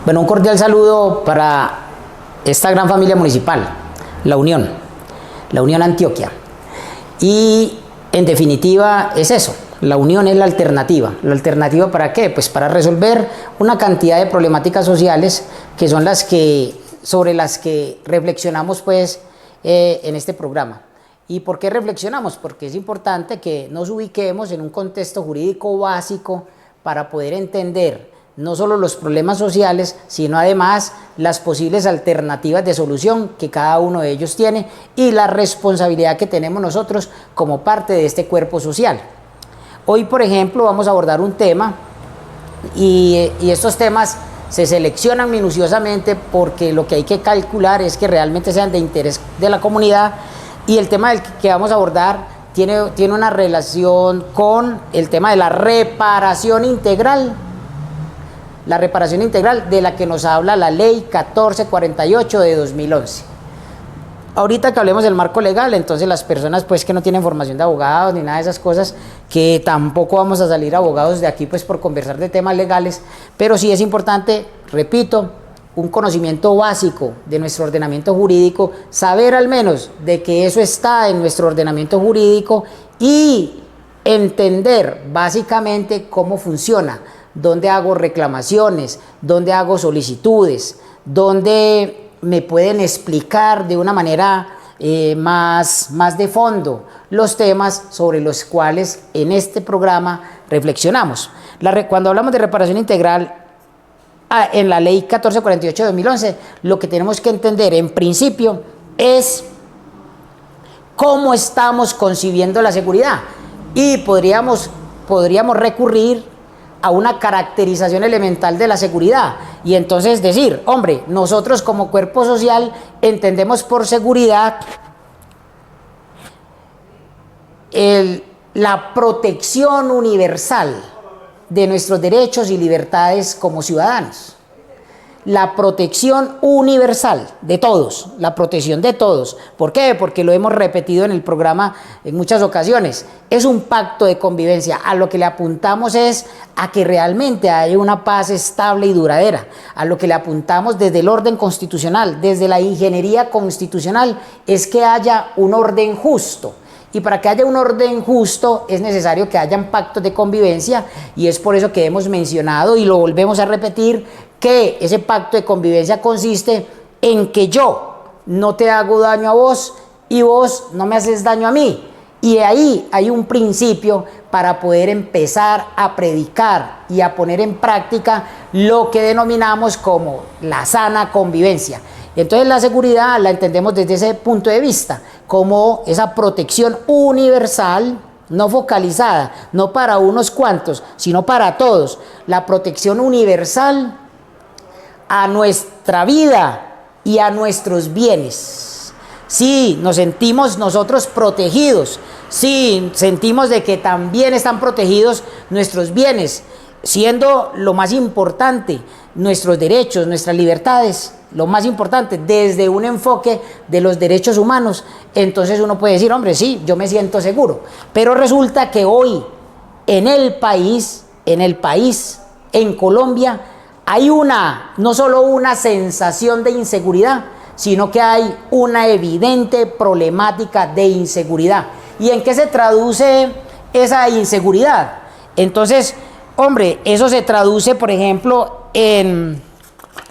Bueno, un cordial saludo para esta gran familia municipal, La Unión Antioquia. Y en definitiva es eso, la unión es la alternativa. ¿La alternativa para qué? Pues para resolver una cantidad de problemáticas sociales que son sobre las que reflexionamos pues en este programa. ¿Y por qué reflexionamos? Porque es importante que nos ubiquemos en un contexto jurídico básico para poder entender no solo los problemas sociales, sino además las posibles alternativas de solución que cada uno de ellos tiene y la responsabilidad que tenemos nosotros como parte de este cuerpo social. Hoy, por ejemplo, vamos a abordar un tema y estos temas se seleccionan minuciosamente porque lo que hay que calcular es que realmente sean de interés de la comunidad, y el tema del que vamos a abordar tiene una relación con el tema de la reparación integral. La reparación integral de la que nos habla la ley 1448 de 2011. Ahorita que hablemos del marco legal, entonces las personas pues que no tienen formación de abogados ni nada de esas cosas, que tampoco vamos a salir abogados de aquí pues por conversar de temas legales, pero sí es importante, repito, un conocimiento básico de nuestro ordenamiento jurídico, saber al menos de que eso está en nuestro ordenamiento jurídico y entender básicamente cómo funciona, dónde hago reclamaciones, dónde hago solicitudes, dónde me pueden explicar de una manera más de fondo los temas sobre los cuales en este programa reflexionamos. Cuando hablamos de reparación integral en la ley 1448 de 2011, lo que tenemos que entender en principio es cómo estamos concibiendo la seguridad, y podríamos recurrir a una caracterización elemental de la seguridad y entonces decir, hombre, nosotros como cuerpo social entendemos por seguridad la protección universal de nuestros derechos y libertades como ciudadanos. La protección universal de todos, la protección de todos. ¿Por qué? Porque lo hemos repetido en el programa en muchas ocasiones. Es un pacto de convivencia. A lo que le apuntamos es a que realmente haya una paz estable y duradera. A lo que le apuntamos desde el orden constitucional, desde la ingeniería constitucional, es que haya un orden justo. Y para que haya un orden justo es necesario que hayan pactos de convivencia, y es por eso que hemos mencionado y lo volvemos a repetir, que ese pacto de convivencia consiste en que yo no te hago daño a vos y vos no me haces daño a mí. Y ahí hay un principio para poder empezar a predicar y a poner en práctica lo que denominamos como la sana convivencia. Entonces la seguridad la entendemos desde ese punto de vista, como esa protección universal, no focalizada, no para unos cuantos, sino para todos. La protección universal a nuestra vida y a nuestros bienes. Sí, nos sentimos nosotros protegidos, sí, sentimos de que también están protegidos nuestros bienes, siendo lo más importante nuestros derechos, nuestras libertades, lo más importante desde un enfoque de los derechos humanos. Entonces uno puede decir, hombre, sí, yo me siento seguro, pero resulta que hoy en el país, en Colombia, hay no solo una sensación de inseguridad, sino que hay una evidente problemática de inseguridad. ¿Y en qué se traduce esa inseguridad? Entonces, hombre, eso se traduce, por ejemplo, en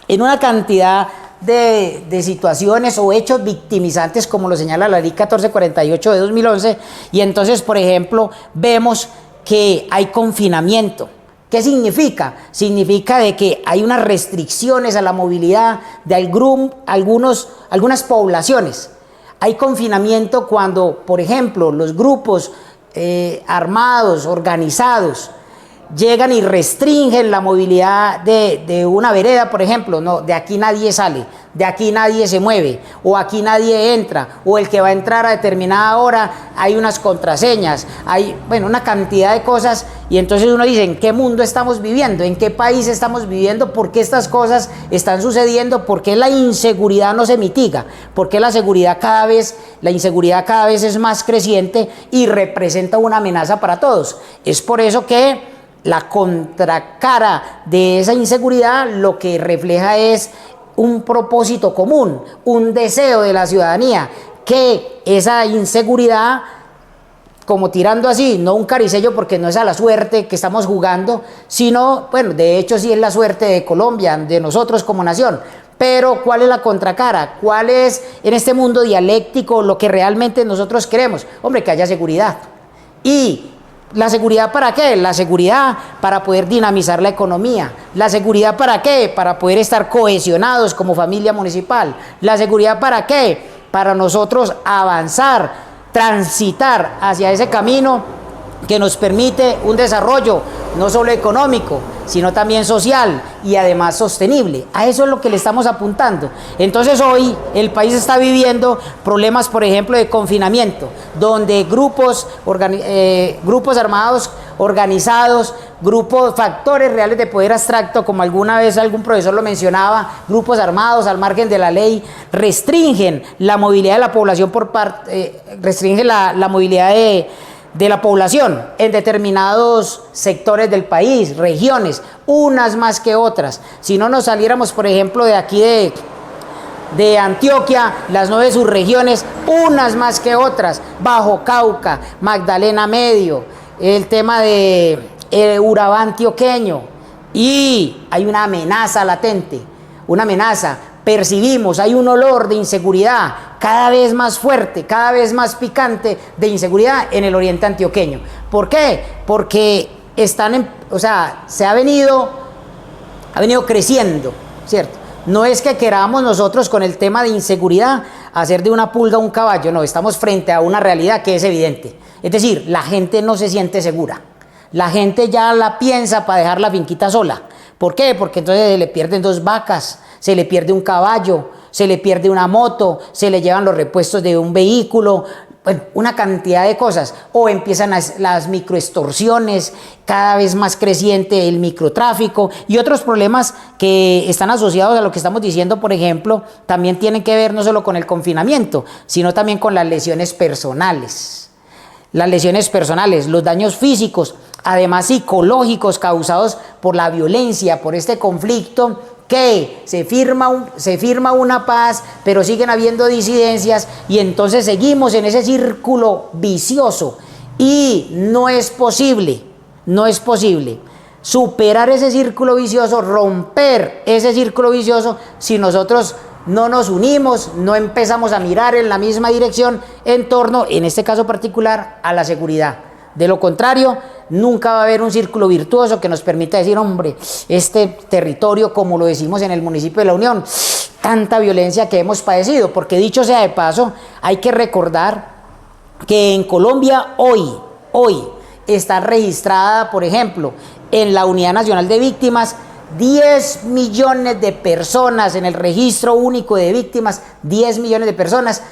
una cantidad de situaciones o hechos victimizantes, como lo señala la ley 1448 de 2011, y entonces, por ejemplo, vemos que hay confinamiento. ¿Qué significa? Significa de que hay unas restricciones a la movilidad de algunas poblaciones. Hay confinamiento cuando, por ejemplo, los grupos armados, organizados, llegan y restringen la movilidad de una vereda, por ejemplo. No, de aquí nadie sale, de aquí nadie se mueve, o aquí nadie entra, o el que va a entrar a determinada hora hay unas contraseñas, hay, bueno, una cantidad de cosas, y entonces uno dice, ¿en qué mundo estamos viviendo? ¿En qué país estamos viviendo? ¿Por qué estas cosas están sucediendo? ¿Por qué la inseguridad no se mitiga? ¿Por qué la inseguridad cada vez es más creciente y representa una amenaza para todos? Es por eso que la contracara de esa inseguridad lo que refleja es un propósito común, un deseo de la ciudadanía, que esa inseguridad, como tirando así, no un caricello porque no es a la suerte que estamos jugando, sino, bueno, de hecho sí es la suerte de Colombia, de nosotros como nación, pero ¿cuál es la contracara? ¿Cuál es en este mundo dialéctico lo que realmente nosotros queremos? Hombre, que haya seguridad. ¿Y la seguridad para qué? La seguridad para poder dinamizar la economía. ¿La seguridad para qué? Para poder estar cohesionados como familia municipal. ¿La seguridad para qué? Para nosotros avanzar, transitar hacia ese camino que nos permite un desarrollo no solo económico, sino también social y además sostenible. A eso es lo que le estamos apuntando. Entonces hoy el país está viviendo problemas, por ejemplo, de confinamiento, donde grupos armados organizados, factores reales de poder abstracto, como alguna vez algún profesor lo mencionaba, grupos armados al margen de la ley, restringen la movilidad de la población restringen la movilidad de la población en determinados sectores del país, regiones, unas más que otras. Si no nos saliéramos, por ejemplo, de aquí de Antioquia, las 9 subregiones, unas más que otras, Bajo Cauca, Magdalena Medio, el tema de Urabá antioqueño, y hay una amenaza latente, una amenaza. Percibimos, hay un olor de inseguridad cada vez más fuerte, cada vez más picante de inseguridad en el oriente antioqueño. ¿Por qué? Porque se ha venido creciendo, ¿cierto? No es que queramos nosotros con el tema de inseguridad hacer de una pulga un caballo, no, estamos frente a una realidad que es evidente. Es decir, la gente no se siente segura, la gente ya la piensa para dejar la finquita sola. ¿Por qué? Porque entonces se le pierden 2 vacas, se le pierde un caballo, se le pierde una moto, se le llevan los repuestos de un vehículo, bueno, una cantidad de cosas. O empiezan las microextorsiones, cada vez más creciente el microtráfico y otros problemas que están asociados a lo que estamos diciendo, por ejemplo, también tienen que ver no solo con el confinamiento, sino también con las lesiones personales. Las lesiones personales, los daños físicos, además psicológicos causados por la violencia, por este conflicto, que se firma una paz, pero siguen habiendo disidencias y entonces seguimos en ese círculo vicioso y no es posible superar ese círculo vicioso, romper ese círculo vicioso si nosotros no nos unimos, no empezamos a mirar en la misma dirección en torno, en este caso particular, a la seguridad. De lo contrario, nunca va a haber un círculo virtuoso que nos permita decir, hombre, este territorio, como lo decimos en el municipio de La Unión, tanta violencia que hemos padecido, porque dicho sea de paso, hay que recordar que en Colombia hoy está registrada, por ejemplo, en la Unidad Nacional de Víctimas, 10 millones de personas en el registro único de víctimas, 10 millones de personas.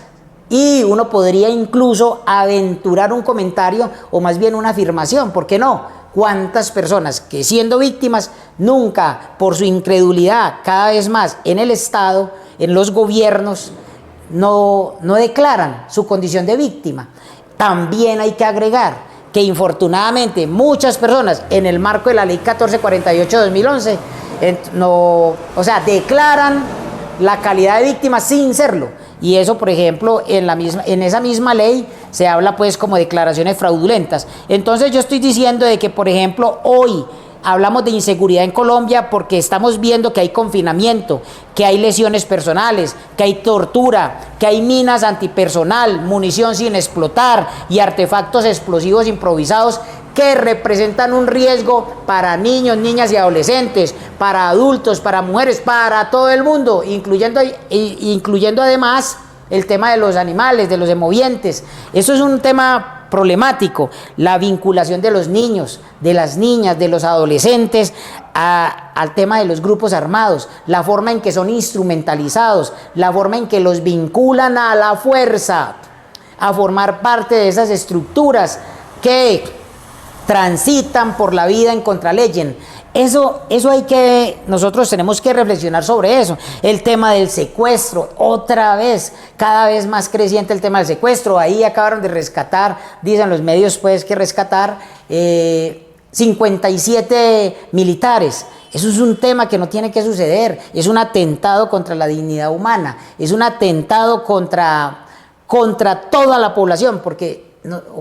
Y uno podría incluso aventurar un comentario o más bien una afirmación, ¿por qué no? ¿Cuántas personas que siendo víctimas nunca, por su incredulidad cada vez más en el Estado, en los gobiernos, no declaran su condición de víctima? También hay que agregar que infortunadamente muchas personas en el marco de la Ley 1448 de 2011 declaran la calidad de víctima sin serlo. Y eso, por ejemplo, en esa misma ley se habla pues como declaraciones fraudulentas. Entonces yo estoy diciendo de que, por ejemplo, hoy hablamos de inseguridad en Colombia porque estamos viendo que hay confinamiento, que hay lesiones personales, que hay tortura, que hay minas antipersonal, munición sin explotar y artefactos explosivos improvisados que representan un riesgo para niños, niñas y adolescentes, para adultos, para mujeres, para todo el mundo, incluyendo además el tema de los animales, de los emovientes. Eso es un tema problemático, la vinculación de los niños, de las niñas, de los adolescentes al tema de los grupos armados, la forma en que son instrumentalizados, la forma en que los vinculan a la fuerza, a formar parte de esas estructuras que transitan por la vida en contraley. Nosotros tenemos que reflexionar sobre eso. El tema del secuestro, otra vez, cada vez más creciente el tema del secuestro. Ahí acabaron de rescatar, dicen los medios pues que rescatar 57 militares. Eso es un tema que no tiene que suceder. Es un atentado contra la dignidad humana. Es un atentado contra toda la población, porque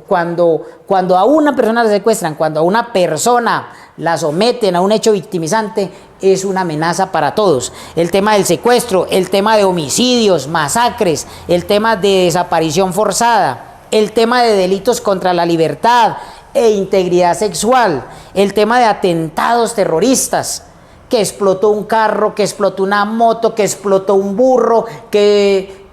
cuando a una persona la secuestran, cuando a una persona la someten a un hecho victimizante, es una amenaza para todos. El tema del secuestro, el tema de homicidios, masacres, el tema de desaparición forzada, el tema de delitos contra la libertad e integridad sexual, el tema de atentados terroristas, que explotó un carro, que explotó una moto, que explotó un burro, que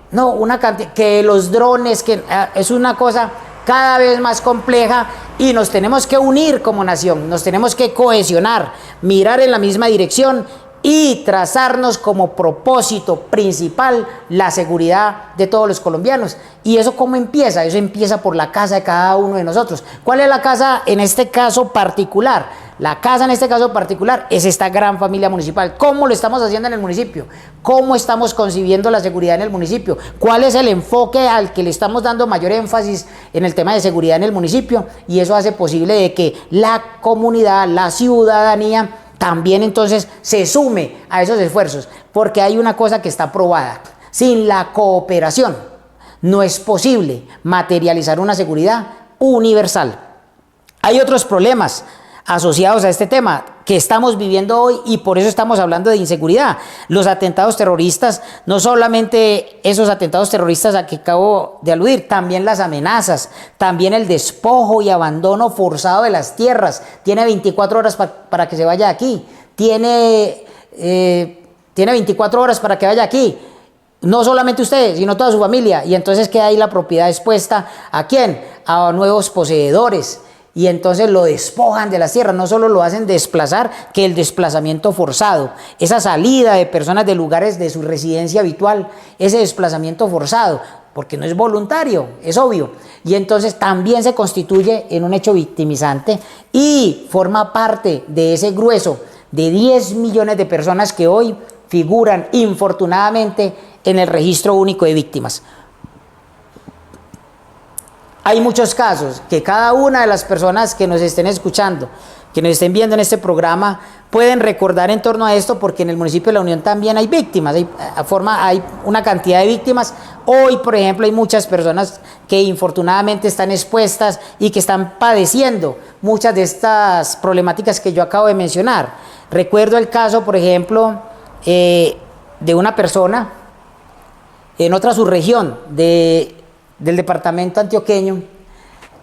los drones, que es una cosa cada vez más compleja, y nos tenemos que unir como nación, nos tenemos que cohesionar, mirar en la misma dirección y trazarnos como propósito principal la seguridad de todos los colombianos. ¿Y eso cómo empieza? Eso empieza por la casa de cada uno de nosotros. ¿Cuál es la casa en este caso particular? La casa en este caso particular es esta gran familia municipal. ¿Cómo lo estamos haciendo en el municipio? ¿Cómo estamos concibiendo la seguridad en el municipio? ¿Cuál es el enfoque al que le estamos dando mayor énfasis en el tema de seguridad en el municipio? Y eso hace posible de que la comunidad, la ciudadanía, también entonces se sume a esos esfuerzos, porque hay una cosa que está probada: sin la cooperación no es posible materializar una seguridad universal. Hay otros problemas asociados a este tema que estamos viviendo hoy, y por eso estamos hablando de inseguridad. Los atentados terroristas, no solamente esos atentados terroristas a que acabo de aludir, también las amenazas, también el despojo y abandono forzado de las tierras. Tiene 24 horas para que se vaya aquí, tiene 24 horas para que vaya aquí. No solamente usted, sino toda su familia. Y entonces queda ahí la propiedad expuesta ¿a quién? A nuevos poseedores. Y entonces lo despojan de las tierras. No solo lo hacen desplazar, que el desplazamiento forzado, esa salida de personas de lugares de su residencia habitual, ese desplazamiento forzado, porque no es voluntario, es obvio. Y entonces también se constituye en un hecho victimizante y forma parte de ese grueso de 10 millones de personas que hoy figuran infortunadamente en el registro único de víctimas. Hay muchos casos que cada una de las personas que nos estén escuchando, que nos estén viendo en este programa, pueden recordar en torno a esto, porque en el municipio de La Unión también hay víctimas, hay una cantidad de víctimas. Hoy, por ejemplo, hay muchas personas que infortunadamente están expuestas y que están padeciendo muchas de estas problemáticas que yo acabo de mencionar. Recuerdo el caso, por ejemplo, de una persona en otra subregión del departamento antioqueño.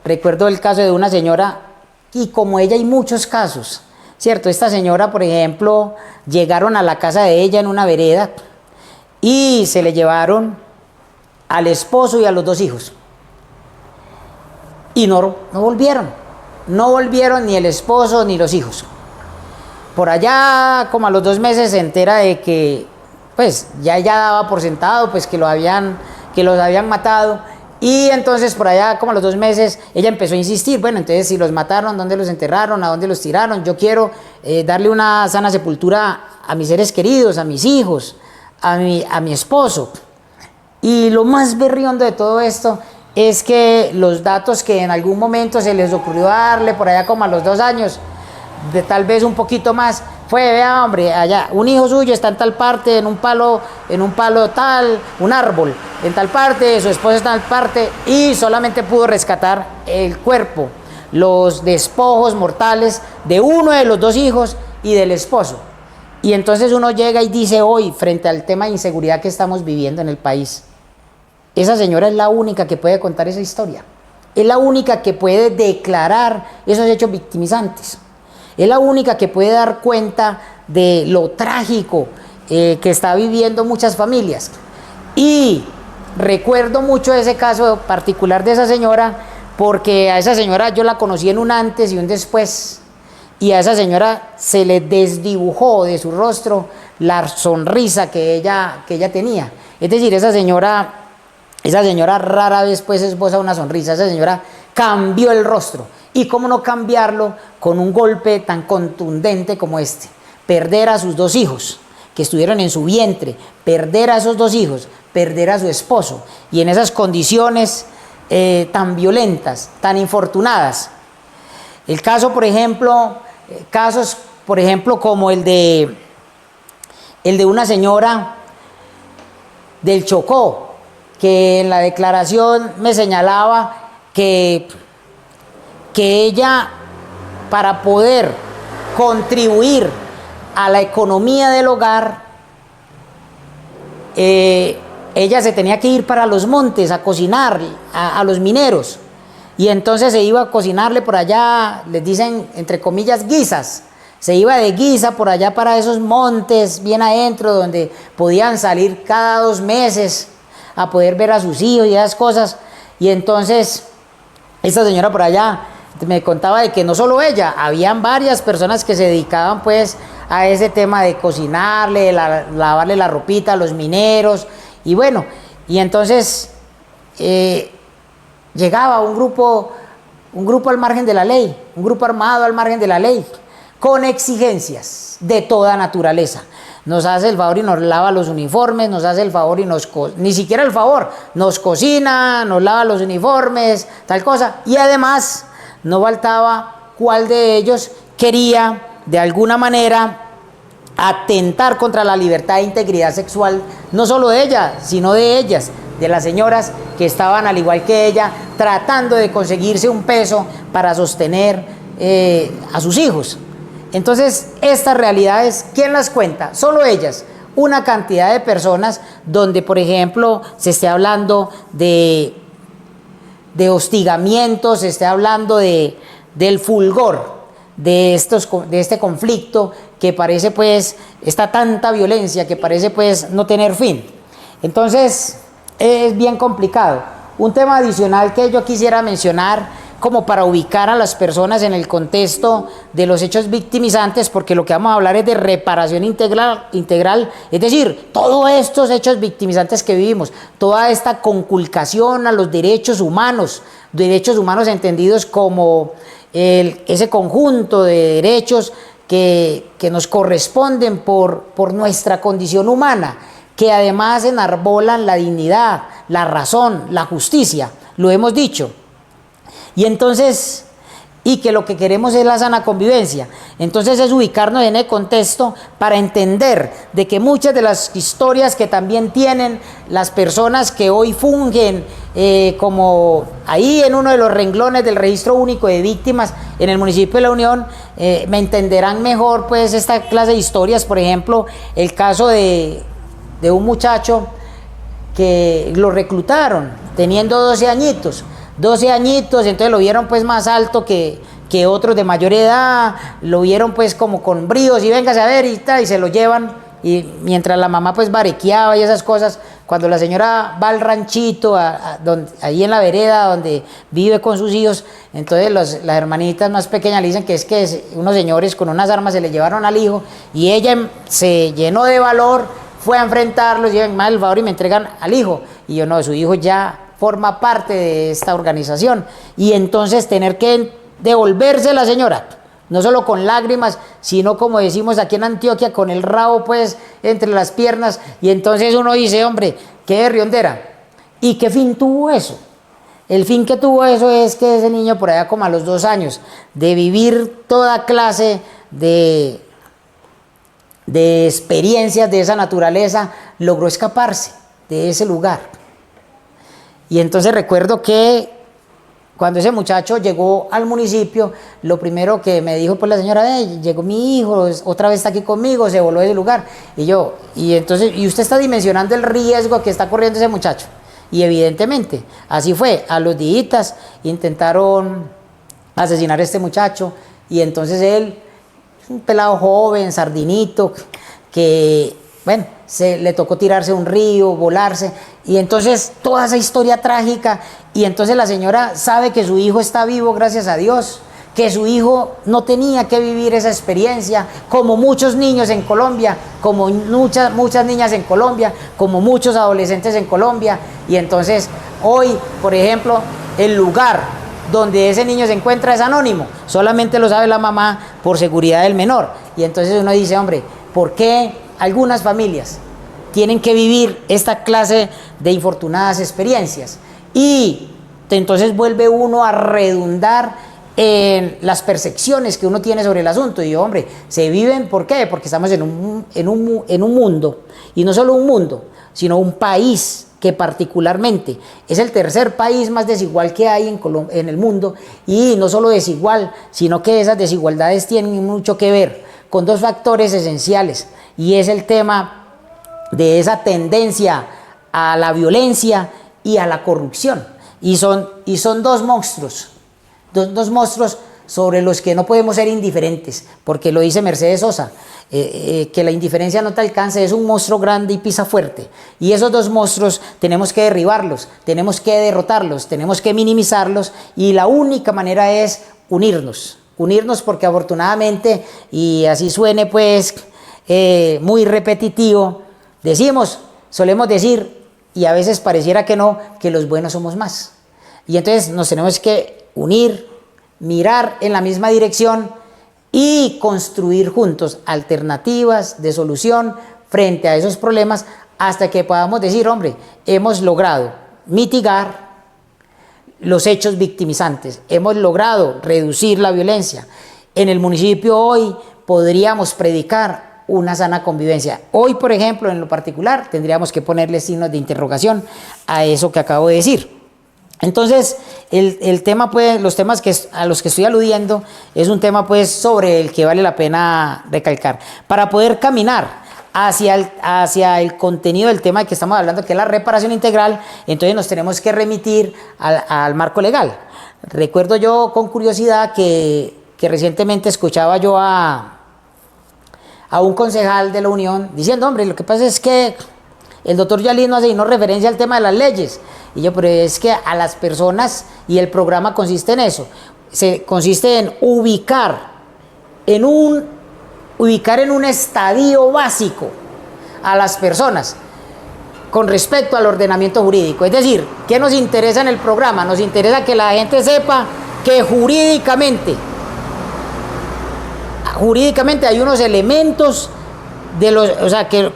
Recuerdo el caso de una señora, y como ella hay muchos casos, ¿cierto? Esta señora, por ejemplo, llegaron a la casa de ella en una vereda y se le llevaron al esposo y a los 2 hijos. Y no volvieron ni el esposo ni los hijos. Por allá, como a los 2 meses, se entera de que, pues, ya ella daba por sentado, pues, que los habían matado. Y entonces por allá, como a los 2 meses, ella empezó a insistir: bueno, entonces si los mataron, ¿dónde los enterraron? ¿A dónde los tiraron? Yo quiero darle una sana sepultura a mis seres queridos, a mis hijos, a mi esposo. Y lo más berriondo de todo esto es que los datos que en algún momento se les ocurrió darle, por allá como a los 2 años, de tal vez un poquito más, fue: vea, hombre, allá un hijo suyo está en tal parte, en un palo tal, un árbol, en tal parte, su esposa está en tal parte, y solamente pudo rescatar el cuerpo, los despojos mortales de uno de los 2 hijos y del esposo. Y entonces uno llega y dice hoy, frente al tema de inseguridad que estamos viviendo en el país, esa señora es la única que puede contar esa historia, es la única que puede declarar esos hechos victimizantes. Es la única que puede dar cuenta de lo trágico que está viviendo muchas familias. Y recuerdo mucho ese caso particular de esa señora, porque a esa señora yo la conocí en un antes y un después. Y a esa señora se le desdibujó de su rostro la sonrisa que ella tenía. Es decir, esa señora rara vez pues esboza una sonrisa. Esa señora cambió el rostro. ¿Y cómo no cambiarlo con un golpe tan contundente como este? Perder a sus 2 hijos que estuvieron en su vientre, perder a esos 2 hijos, perder a su esposo, y en esas condiciones tan violentas, tan infortunadas. El caso, por ejemplo, casos, por ejemplo, como el de una señora del Chocó, que en la declaración me señalaba que ella, para poder contribuir a la economía del hogar, ella se tenía que ir para los montes a cocinar a los mineros, y entonces se iba a cocinarle por allá, les dicen entre comillas guisas, se iba de guisa por allá para esos montes bien adentro, donde podían salir cada 2 meses a poder ver a sus hijos y esas cosas. Y entonces esta señora por allá me contaba de que no solo ella, habían varias personas que se dedicaban pues a ese tema de cocinarle, lavarle la ropita a los mineros, y bueno, y entonces llegaba un grupo al margen de la ley, un grupo armado al margen de la ley, con exigencias de toda naturaleza. Nos hace el favor y nos lava los uniformes, nos hace el favor y ni siquiera el favor, nos cocina, nos lava los uniformes, tal cosa, y además no faltaba cuál de ellos quería de alguna manera atentar contra la libertad e integridad sexual, no solo de ella, sino de ellas, de las señoras que estaban al igual que ella tratando de conseguirse un peso para sostener a sus hijos. Entonces, estas realidades, ¿quién las cuenta? Solo ellas. Una cantidad de personas donde, por ejemplo, se esté hablando de hostigamientos, se esté hablando del fulgor de este conflicto que parece pues, esta tanta violencia que parece pues no tener fin. Entonces, es bien complicado. Un tema adicional que yo quisiera mencionar como para ubicar a las personas en el contexto de los hechos victimizantes, porque lo que vamos a hablar es de reparación integral, es decir, todos estos hechos victimizantes que vivimos, toda esta conculcación a los derechos humanos entendidos como ese conjunto de derechos que nos corresponden por nuestra condición humana, que además enarbolan la dignidad, la razón, la justicia, lo hemos dicho. Y entonces, y que lo que queremos es la sana convivencia. Entonces es ubicarnos en el contexto para entender de que muchas de las historias que también tienen las personas que hoy fungen como ahí en uno de los renglones del Registro Único de Víctimas en el municipio de La Unión, me entenderán mejor pues esta clase de historias. Por ejemplo, el caso de un muchacho que lo reclutaron teniendo 12 añitos, entonces lo vieron pues más alto que otros de mayor edad, lo vieron pues como con bríos y véngase a ver y tal, y se lo llevan, y mientras la mamá pues barequeaba y esas cosas, cuando la señora va al ranchito, ahí en la vereda donde vive con sus hijos, entonces las hermanitas más pequeñas le dicen que es que unos señores con unas armas se le llevaron al hijo, y ella se llenó de valor, fue a enfrentarlos, y más el favor y me entregan al hijo, y yo no, su hijo ya forma parte de esta organización, y entonces tener que devolverse la señora, no solo con lágrimas, sino como decimos aquí en Antioquia, con el rabo pues entre las piernas, y entonces uno dice, hombre, qué riondera, ¿y qué fin tuvo eso? El fin que tuvo eso es que ese niño por allá como a los 2 años, de vivir toda clase de experiencias de esa naturaleza, logró escaparse de ese lugar. Y entonces recuerdo que cuando ese muchacho llegó al municipio, lo primero que me dijo pues la señora, llegó mi hijo, otra vez está aquí conmigo, se voló de ese lugar. Y entonces, y usted está dimensionando el riesgo que está corriendo ese muchacho. Y evidentemente, así fue, a los días intentaron asesinar a este muchacho, y entonces él, un pelado joven, sardinito, que bueno, le tocó tirarse a un río, volarse, y entonces toda esa historia trágica, y entonces la señora sabe que su hijo está vivo, gracias a Dios, que su hijo no tenía que vivir esa experiencia, como muchos niños en Colombia, como muchas niñas en Colombia, como muchos adolescentes en Colombia, y entonces hoy, por ejemplo, el lugar donde ese niño se encuentra es anónimo, solamente lo sabe la mamá por seguridad del menor, y entonces uno dice, hombre, ¿por qué algunas familias tienen que vivir esta clase de infortunadas experiencias? Y entonces vuelve uno a redundar en las percepciones que uno tiene sobre el asunto. Y yo, hombre, se viven, ¿por qué? Porque estamos en un mundo, y no solo un mundo, sino un país que particularmente es el tercer país más desigual que hay en el mundo, y no solo desigual, sino que esas desigualdades tienen mucho que ver con dos factores esenciales, y es el tema de esa tendencia a la violencia y a la corrupción, y son dos monstruos, dos monstruos sobre los que no podemos ser indiferentes, porque lo dice Mercedes Sosa, que la indiferencia no te alcance, es un monstruo grande y pisa fuerte, y esos dos monstruos tenemos que derribarlos, tenemos que derrotarlos, tenemos que minimizarlos, y la única manera es unirnos porque afortunadamente, y así suene pues muy repetitivo, solemos decir, y a veces pareciera que no, que los buenos somos más, y entonces nos tenemos que unir, mirar en la misma dirección y construir juntos alternativas de solución frente a esos problemas, hasta que podamos decir, hombre, hemos logrado mitigar los hechos victimizantes, hemos logrado reducir la violencia. En el municipio hoy podríamos predicar una sana convivencia. Hoy, por ejemplo, en lo particular, tendríamos que ponerle signos de interrogación a eso que acabo de decir. Entonces, el tema, pues, los temas a los que estoy aludiendo es un tema, pues, sobre el que vale la pena recalcar. Para poder caminar hacia el contenido del tema de que estamos hablando, que es la reparación integral, entonces nos tenemos que remitir al marco legal. Recuerdo yo con curiosidad que recientemente escuchaba yo a un concejal de la Unión diciendo, hombre, lo que pasa es que el doctor Yalí no hace sino referencia al tema de las leyes. Y yo, pero es que a las personas, y el programa consiste en eso, consiste en ubicar en un estadio básico a las personas con respecto al ordenamiento jurídico. Es decir, ¿qué nos interesa en el programa? Nos interesa que la gente sepa que jurídicamente hay unos elementos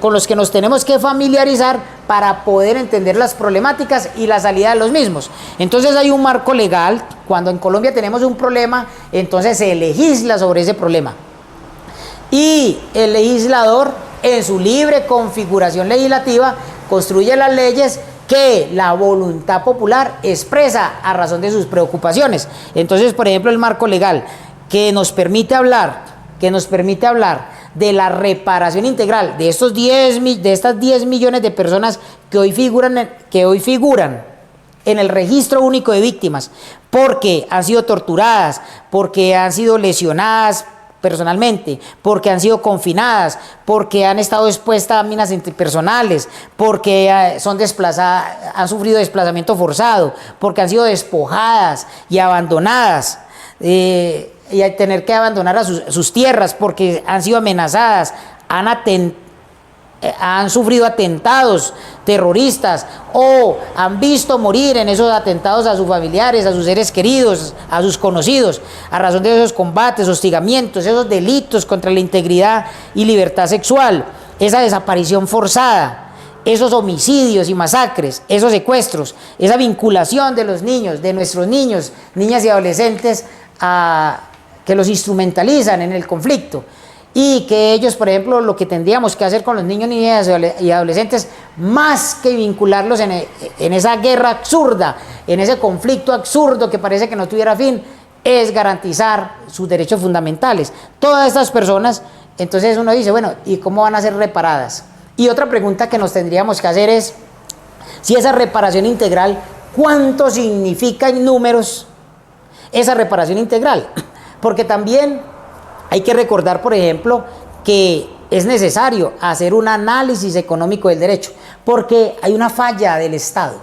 con los que nos tenemos que familiarizar para poder entender las problemáticas y la salida de los mismos. Entonces hay un marco legal. Cuando en Colombia tenemos un problema, entonces se legisla sobre ese problema. Y el legislador, en su libre configuración legislativa, construye las leyes que la voluntad popular expresa a razón de sus preocupaciones. Entonces, por ejemplo, el marco legal que nos permite hablar de la reparación integral de estas 10 millones de personas que hoy figuran en el registro único de víctimas, porque han sido torturadas, porque han sido lesionadas personalmente, porque han sido confinadas, porque han estado expuestas a minas antipersonales, porque han sufrido desplazamiento forzado, porque han sido despojadas y abandonadas, y a tener que abandonar a sus tierras, porque han sido amenazadas, han sufrido atentados terroristas, o han visto morir en esos atentados a sus familiares, a sus seres queridos, a sus conocidos, a razón de esos combates, hostigamientos, esos delitos contra la integridad y libertad sexual, esa desaparición forzada, esos homicidios y masacres, esos secuestros, esa vinculación de los niños, de nuestros niños, niñas y adolescentes, que los instrumentalizan en el conflicto, y que ellos, por ejemplo, lo que tendríamos que hacer con los niños, niñas y adolescentes, más que vincularlos en esa guerra absurda, en ese conflicto absurdo que parece que no tuviera fin, es garantizar sus derechos fundamentales. Todas estas personas, entonces uno dice, bueno, ¿y cómo van a ser reparadas? Y otra pregunta que nos tendríamos que hacer es, si esa reparación integral, ¿cuánto significa en números esa reparación integral? Porque también hay que recordar, por ejemplo, que es necesario hacer un análisis económico del derecho, porque hay una falla del Estado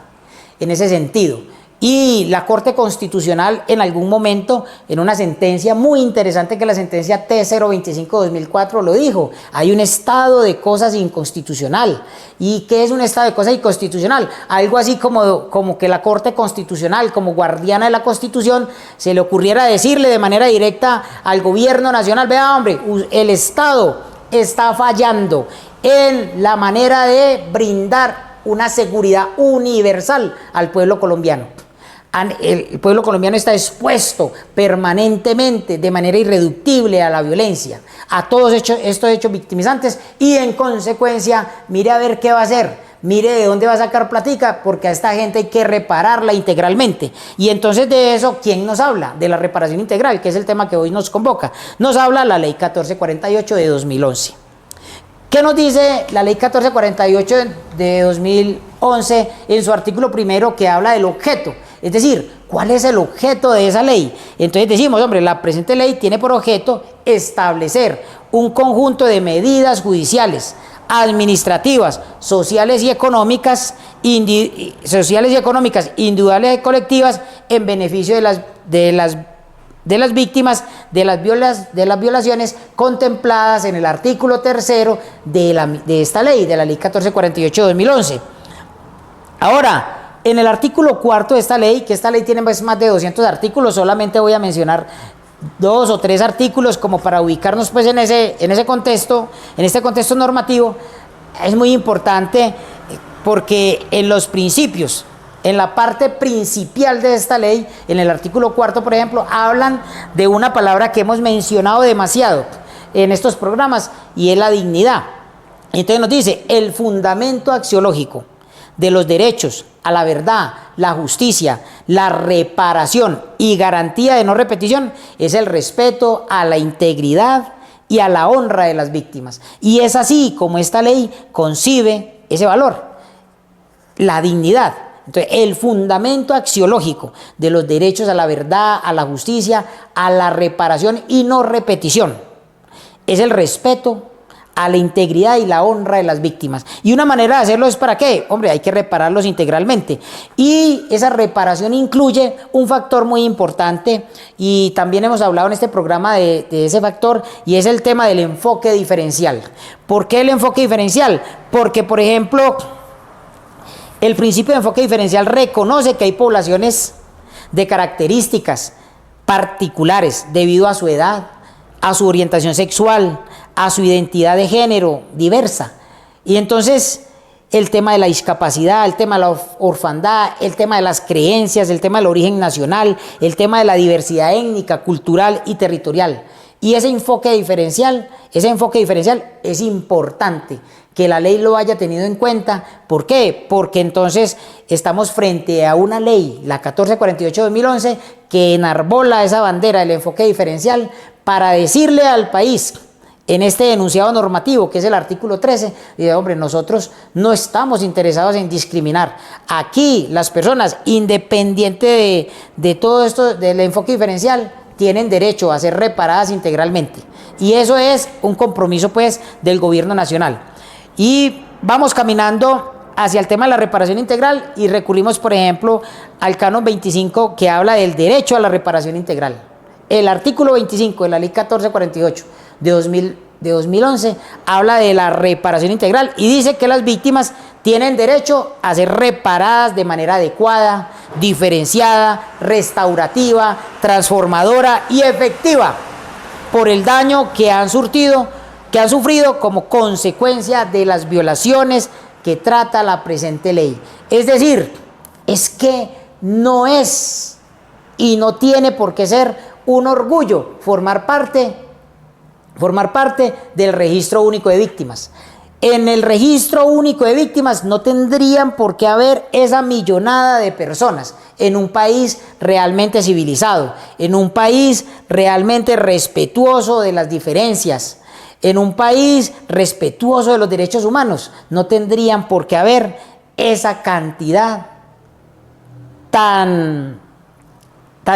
en ese sentido. Y la Corte Constitucional en algún momento, en una sentencia muy interesante, que la sentencia T025/2004 lo dijo, hay un estado de cosas inconstitucional. ¿Y qué es un estado de cosas inconstitucional? Algo así como que la Corte Constitucional, como guardiana de la Constitución, se le ocurriera decirle de manera directa al gobierno nacional, vea hombre, el Estado está fallando en la manera de brindar una seguridad universal al pueblo colombiano. El pueblo colombiano está expuesto permanentemente, de manera irreductible, a la violencia, a todos estos hechos victimizantes, y en consecuencia, mire a ver qué va a hacer. Mire de dónde va a sacar platica, porque a esta gente hay que repararla integralmente. Y entonces de eso, ¿quién nos habla? De la reparación integral, que es el tema que hoy nos convoca. Nos habla la ley 1448 de 2011. ¿Qué nos dice la ley 1448 de 2011 en su artículo primero, que habla del objeto? Es decir, ¿cuál es el objeto de esa ley? Entonces decimos, hombre, la presente ley tiene por objeto establecer un conjunto de medidas judiciales, administrativas, sociales y económicas, individuales y colectivas, en beneficio de las víctimas de las violaciones contempladas en el artículo tercero de esta ley, de la ley 1448 de 2011. Ahora, en el artículo cuarto de esta ley, que esta ley tiene pues más de 200 artículos, solamente voy a mencionar 2 o 3 artículos como para ubicarnos pues en ese contexto, en este contexto normativo. Es muy importante porque en los principios, en la parte principal de esta ley, en el artículo cuarto, por ejemplo, hablan de una palabra que hemos mencionado demasiado en estos programas, y es la dignidad. Entonces nos dice, el fundamento axiológico de los derechos a la verdad, la justicia, la reparación y garantía de no repetición es el respeto a la integridad y a la honra de las víctimas. Y es así como esta ley concibe ese valor, la dignidad. Entonces, el fundamento axiológico de los derechos a la verdad, a la justicia, a la reparación y no repetición es el respeto a la integridad y la honra de las víctimas. Y una manera de hacerlo es ¿para qué? Hombre, hay que repararlos integralmente. Y esa reparación incluye un factor muy importante, y también hemos hablado en este programa de ese factor, y es el tema del enfoque diferencial. ¿Por qué el enfoque diferencial? Porque, por ejemplo, el principio de enfoque diferencial reconoce que hay poblaciones de características particulares debido a su edad, a su orientación sexual, a su identidad de género diversa. Y entonces el tema de la discapacidad, el tema de la orfandad, el tema de las creencias, el tema del origen nacional, el tema de la diversidad étnica, cultural y territorial. Y ese enfoque diferencial es importante que la ley lo haya tenido en cuenta. ¿Por qué? Porque entonces estamos frente a una ley, la 1448 de 2011, que enarbola esa bandera del enfoque diferencial para decirle al país, en este enunciado normativo, que es el artículo 13, dice, hombre, nosotros no estamos interesados en discriminar. Aquí las personas, independiente de todo esto, del enfoque diferencial, tienen derecho a ser reparadas integralmente. Y eso es un compromiso, pues, del gobierno nacional. Y vamos caminando hacia el tema de la reparación integral y recurrimos, por ejemplo, al canon 25, que habla del derecho a la reparación integral. El artículo 25 de la ley 1448 de 2011 habla de la reparación integral y dice que las víctimas tienen derecho a ser reparadas de manera adecuada, diferenciada, restaurativa, transformadora y efectiva por el daño que han sufrido como consecuencia de las violaciones que trata la presente ley. Es decir, es que no es y no tiene por qué ser un orgullo formar parte del registro único de víctimas. En el registro único de víctimas no tendrían por qué haber esa millonada de personas en un país realmente civilizado, en un país realmente respetuoso de las diferencias, en un país respetuoso de los derechos humanos. No tendrían por qué haber esa cantidad tan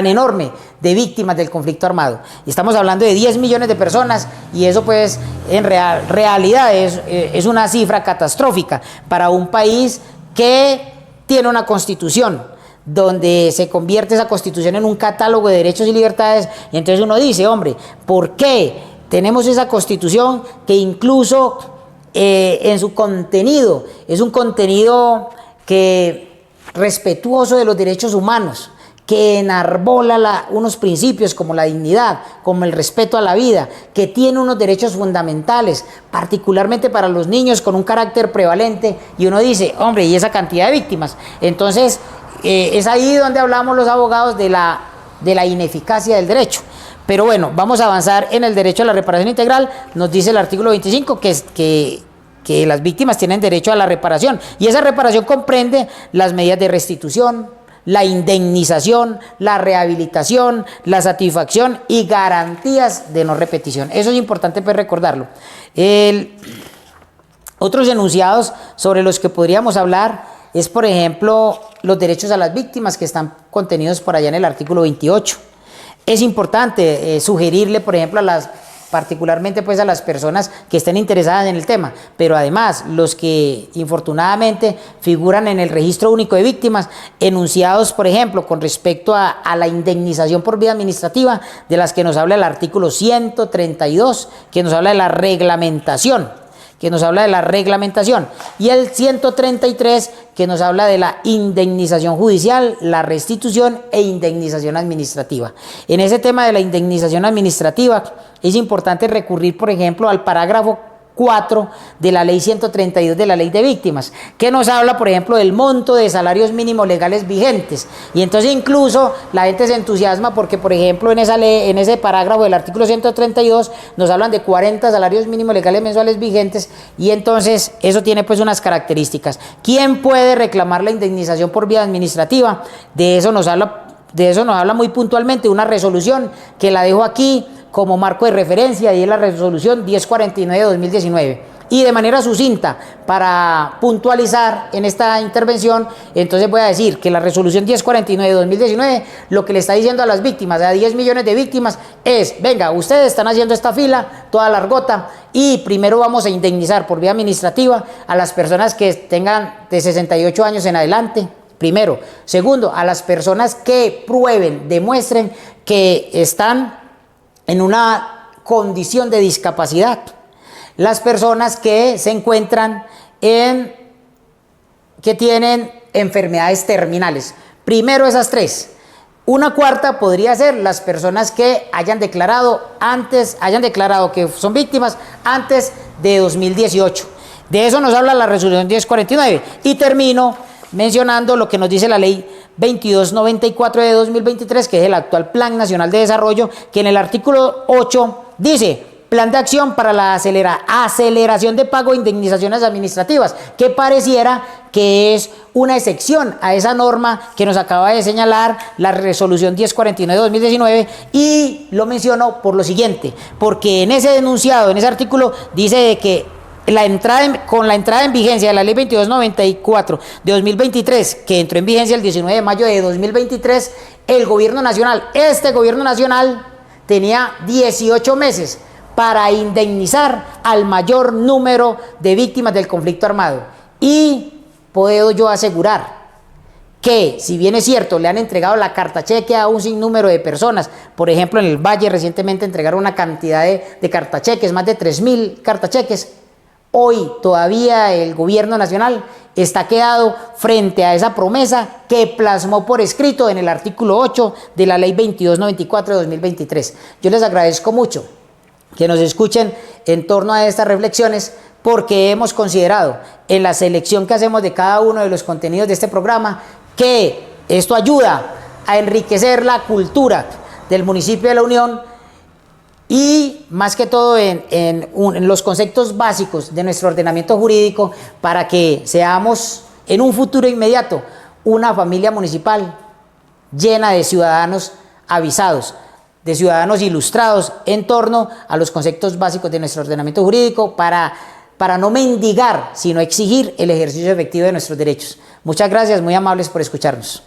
enorme de víctimas del conflicto armado. Estamos hablando de 10 millones de personas, y eso pues en realidad es una cifra catastrófica para un país que tiene una constitución donde se convierte esa constitución en un catálogo de derechos y libertades. Y entonces uno dice, hombre, ¿por qué tenemos esa constitución que incluso en su contenido es un contenido que respetuoso de los derechos humanos, que enarbola unos principios como la dignidad, como el respeto a la vida, que tiene unos derechos fundamentales, particularmente para los niños, con un carácter prevalente? Y uno dice, hombre, ¿y esa cantidad de víctimas? Entonces, Es ahí donde hablamos los abogados de la ineficacia del derecho. Pero bueno, vamos a avanzar en el derecho a la reparación integral. Nos dice el artículo 25 que las víctimas tienen derecho a la reparación, y esa reparación comprende las medidas de restitución, la indemnización, la rehabilitación, la satisfacción y garantías de no repetición. Eso es importante pues recordarlo. Otros enunciados sobre los que podríamos hablar es, por ejemplo, los derechos a las víctimas, que están contenidos por allá en el artículo 28. Es importante sugerirle, por ejemplo, particularmente pues a las personas que estén interesadas en el tema, pero además los que infortunadamente figuran en el registro único de víctimas, enunciados, por ejemplo, con respecto a la indemnización por vía administrativa, de las que nos habla el artículo 132, que nos habla de la reglamentación. Y el 133, que nos habla de la indemnización judicial, la restitución e indemnización administrativa. En ese tema de la indemnización administrativa es importante recurrir, por ejemplo, al parágrafo 4 de la ley 132 de la ley de víctimas, que nos habla, por ejemplo, del monto de salarios mínimos legales vigentes. Y entonces incluso la gente se entusiasma porque, por ejemplo, en esa ley, en ese parágrafo del artículo 132 nos hablan de 40 salarios mínimos legales mensuales vigentes, y entonces eso tiene pues unas características. ¿Quién puede reclamar la indemnización por vía administrativa? De eso nos habla muy puntualmente una resolución que la dejo aquí como marco de referencia, y es la resolución 1049 de 2019. Y de manera sucinta, para puntualizar en esta intervención, entonces voy a decir que la resolución 1049 de 2019 lo que le está diciendo a las víctimas, a 10 millones de víctimas, es: venga, ustedes están haciendo esta fila toda largota, y primero vamos a indemnizar por vía administrativa a las personas que tengan de 68 años en adelante. Primero. Segundo, a las personas que prueben, demuestren que están en una condición de discapacidad. Las personas que se encuentran que tienen enfermedades terminales. Primero esas tres. Una cuarta podría ser las personas que hayan declarado que son víctimas antes de 2018. De eso nos habla la resolución 1049. Y termino mencionando lo que nos dice la ley 2294 de 2023, que es el actual Plan Nacional de Desarrollo, que en el artículo 8 dice: plan de acción para la aceleración de pago de indemnizaciones administrativas, que pareciera que es una excepción a esa norma que nos acaba de señalar la resolución 1049 de 2019, y lo menciono por lo siguiente, porque en ese enunciado, en ese artículo, dice de que con la entrada en vigencia de la ley 2294 de 2023, que entró en vigencia el 19 de mayo de 2023, el gobierno nacional, tenía 18 meses para indemnizar al mayor número de víctimas del conflicto armado. Y puedo yo asegurar que, si bien es cierto, le han entregado la carta cheque a un sinnúmero de personas. Por ejemplo, en el Valle recientemente entregaron una cantidad de cartacheques, más de 3.000 cartacheques. Hoy todavía el gobierno nacional está quedado frente a esa promesa que plasmó por escrito en el artículo 8 de la ley 2294 de 2023. Yo les agradezco mucho que nos escuchen en torno a estas reflexiones, porque hemos considerado en la selección que hacemos de cada uno de los contenidos de este programa que esto ayuda a enriquecer la cultura del municipio de La Unión, y más que todo en los conceptos básicos de nuestro ordenamiento jurídico, para que seamos en un futuro inmediato una familia municipal llena de ciudadanos avisados, de ciudadanos ilustrados en torno a los conceptos básicos de nuestro ordenamiento jurídico, para no mendigar, sino exigir el ejercicio efectivo de nuestros derechos. Muchas gracias, muy amables por escucharnos.